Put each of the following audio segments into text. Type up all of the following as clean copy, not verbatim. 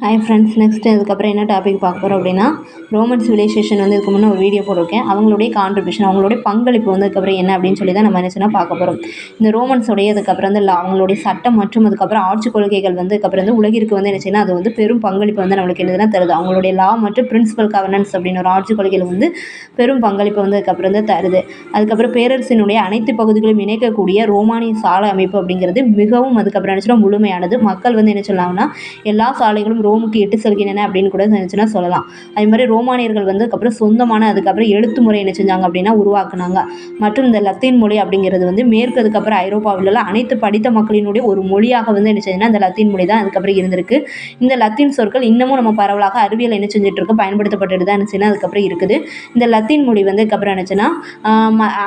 Hi friends, next அதுக்கப்புறம் என்ன topic பார்க்க போகிறோம் அப்படின்னா, ரோமன் சிவிலைசேஷன் வந்து இதுக்கு முன்னே ஒரு வீடியோ போட்டிருக்கேன். அவங்களுடைய கான்ட்ரிபியூஷன், அவங்களுடைய பங்களிப்பு வந்து அதுக்கப்புறம் என்ன அப்படின்னு சொல்லி தான் நம்ம என்ன பார்க்க போகிறோம். இந்த ரோமன்ஸோடைய அதுக்கப்புறம் வந்து அவங்களுடைய சட்டம் மற்றும் அதுக்கப்புறம் ஆட்சி கொள்கைகள் வந்து அதுக்கப்புறம் வந்து உலகிற்கு வந்து என்ன செய்யணும், அது வந்து பெரும் பங்களிப்பு வந்து நம்மளுக்கு என்னதுன்னா தருது. அவங்களுடைய லா மற்றும் பிரின்சிபல் கவர்னன்ஸ் அப்படின்னு ஒரு ஆட்சி கொள்கைகள் வந்து பெரும் பங்களிப்பு வந்து அதுக்கப்புறம் வந்து தருது. அதுக்கப்புறம் பேரரசினுடைய அனைத்து பகுதிகளையும் இணைக்கக்கூடிய ரோமானிய சாலை அமைப்பு அப்படிங்கிறது மிகவும் அதுக்கப்புறம் என்ன முழுமையானது. மக்கள் வந்து என்ன சொல்லாங்கன்னா, எல்லா சாலைகளும் ரோமுக்கு எட்டு செல்கின்றன அப்படின்னு கூட நினச்சுன்னா சொல்லலாம். அதே மாதிரி ரோமானியர்கள் வந்து அதுக்கப்புறம் சொந்தமான அதுக்கப்புறம் எழுத்து முறை என்ன செஞ்சாங்க அப்படின்னா உருவாக்குனாங்க. மற்றும் இந்த லத்தீன் மொழி அப்படிங்கிறது வந்து மேற்கு அதுக்கப்புறம் ஐரோப்பாவில் உள்ள அனைத்து படித்த மக்களினுடைய ஒரு மொழியாக வந்து என்ன செஞ்சுன்னா இந்த லத்தீன் மொழி தான் அதுக்கப்புறம் இருந்திருக்கு. இந்த லத்தீன் சொற்கள் இன்னமும் நம்ம பரவலாக அறிவியல் என்ன செஞ்சுட்டு இருக்கு, பயன்படுத்தப்பட்டு தான் என்ன அதுக்கப்புறம் இருக்குது. இந்த லத்தீன் மொழி வந்து அதுக்கப்புறம் என்னச்சுன்னா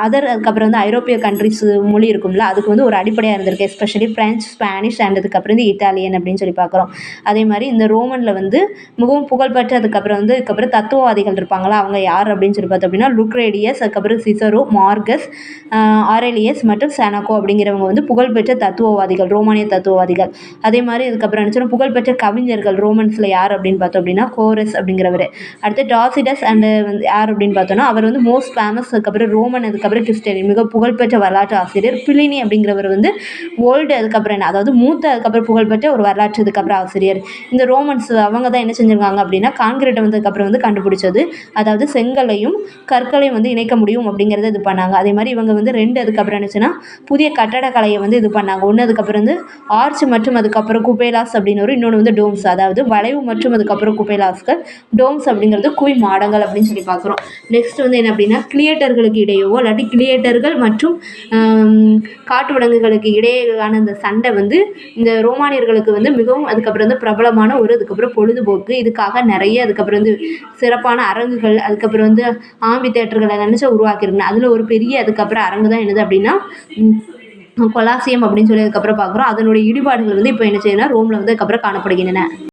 அதுக்கப்புறம் வந்து ஐரோப்பிய கண்ட்ரிஸ் மொழி இருக்கும்ல, அதுக்கு வந்து ஒரு அடிப்படையாக இருந்திருக்கு. எஸ்பெஷலி பிரெஞ்சு, ஸ்பானிஷ் அண்ட் அதுக்கப்புறம் இந்த இட்டாலியன் அப்படின்னு சொல்லி பார்க்குறோம். அதே மாதிரி இந்த ரோமனில் வந்து மிகவும் புகழ்பெற்ற அதுக்கப்புறம் தத்துவவாதிகள் இருப்பாங்களா, அவங்க யார் அப்படின்னு சொல்லி பார்த்தோம் அப்படின்னா லுக்ரேடியஸ், அதுக்கப்புறம் சிசரோ, மார்கஸ், ஆரேலியஸ் மற்றும் செனகோ அப்படிங்கிறவங்க வந்து புகழ்பெற்ற தத்துவவாதிகள், ரோமானிய தத்துவவாதிகள். அதே மாதிரி அதுக்கப்புறம் என்ன புகழ்பெற்ற கவிஞர்கள் ரோமன்ஸில் யார் அப்படின்னு பார்த்தோம் அப்படின்னா கோரஸ் அப்படிங்கிறவர். அடுத்து டாசிடஸ் அண்ட் வந்து யார் அப்படின்னு பார்த்தோன்னா அவர் வந்து மோஸ்ட் ஃபேமஸ் அதுக்கப்புறம் ரோமன் அதுக்கப்புறம் கிறிஸ்டியன் மிக புகழ்பெற்ற வரலாற்று ஆசிரியர். பிலினி அப்படிங்கிறவர் வந்து ஓல்டு அதுக்கப்புறம் என்ன, அதாவது மூத்த அதுக்கப்புறம் புகழ்பெற்ற ஒரு வரலாற்று அதுக்கப்புறம் ஆசிரியர். இந்த ரோமன்ஸ் அவங்க தான் என்ன செஞ்சுருக்காங்க அப்படின்னா கான்கிரீட்டை வந்து அதுக்கப்புறம் வந்து கண்டுபிடிச்சது. அதாவது செங்கலையும் கற்களையும் வந்து இணைக்க முடியும் அப்படிங்கிறத இது பண்ணாங்க. அதே மாதிரி இவங்க வந்து ரெண்டு அதுக்கப்புறம் என்னச்சுன்னா புதிய கட்டடக்கலையை வந்து இது பண்ணாங்க. ஒன்று அதுக்கப்புறம் வந்து ஆர்ச் மற்றும் அதுக்கப்புறம் குபேலாஸ் அப்படின்னு இன்னொன்று வந்து டோம்ஸ், அதாவது வளைவு மற்றும் அதுக்கப்புறம் குபேலாஸ்கள். டோம்ஸ் அப்படிங்கிறது குவி மாடங்கள் அப்படின்னு சொல்லி பார்க்குறோம். நெக்ஸ்ட் வந்து என்ன அப்படின்னா கிளியேட்டர்களுக்கு இடையவோ இல்லாட்டி கிளியேட்டர்கள் மற்றும் காட்டு விலங்குகளுக்கு இடையேயான இந்த சண்டை வந்து இந்த ரோமானியர்களுக்கு வந்து மிகவும் அதுக்கப்புறம் வந்து பிரபலமான ஒரு அதுக்கப்புறம் பொழுதுபோக்கு. இதுக்காக நிறைய அதுக்கப்புறம் வந்து சிறப்பான அரங்குகள், அதுக்கப்புறம் வந்து ஆம்பி தேட்டர்களை நினச்சா உருவாக்கியிருக்கேன். அதில் ஒரு பெரிய அதுக்கப்புறம் அரங்கு தான் என்னது அப்படின்னா கொலாசியம் அப்படின்னு சொல்லி அதுக்கப்புறம் பார்க்குறோம். அதனுடைய இடிபாடுகள் வந்து இப்போ என்ன செய்யணும்னா ரோமில் வந்து அதுக்கப்புறம் காணப்படுகின்றன.